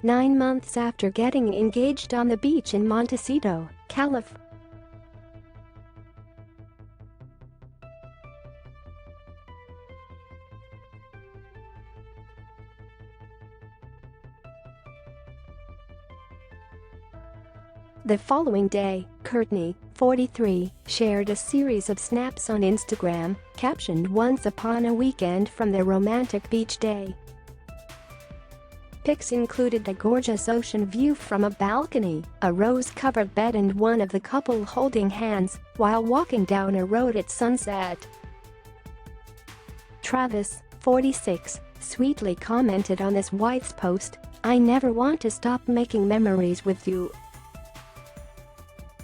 9 months after getting engaged on the beach in Montecito, California. The following day, Kourtney, 43, shared a series of snaps on Instagram, captioned "Once upon a weekend" from their romantic beach day. Pics included a gorgeous ocean view from a balcony, a rose-covered bed and one of the couple holding hands while walking down a road at sunset. Travis, 46, sweetly commented on this wife's post, "I never want to stop making memories with you."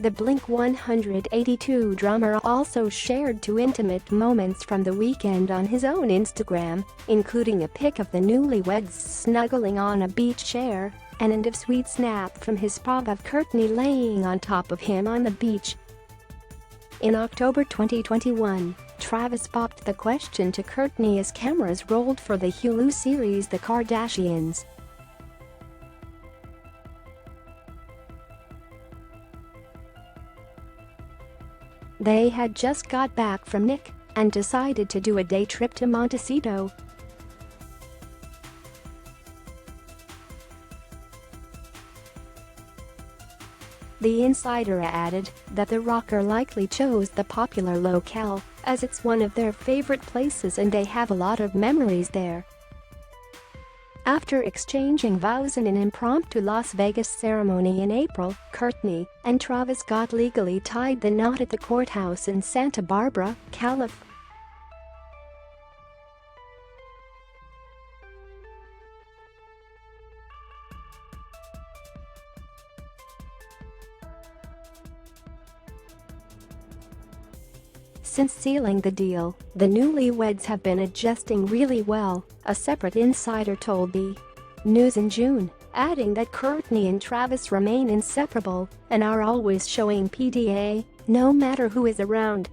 The Blink-182 drummer also shared 2 intimate moments from the weekend on his own Instagram, including a pic of the newlyweds snuggling on a beach chair and a sweet snap from his pop of Kourtney laying on top of him on the beach. In October 2021, Travis popped the question to Kourtney as cameras rolled for the Hulu series The Kardashians. They had just got back from Nick and decided to do a day trip to Montecito. The insider added that the rocker likely chose the popular locale as it's one of their favorite places and they have a lot of memories there. After exchanging vows in an impromptu Las Vegas ceremony in April, Kourtney and Travis got legally tied the knot at the courthouse in Santa Barbara, California. Since sealing the deal, the newlyweds have been adjusting really well, a separate insider told the News in June, adding that Kourtney and Travis remain inseparable and are always showing PDA, no matter who is around.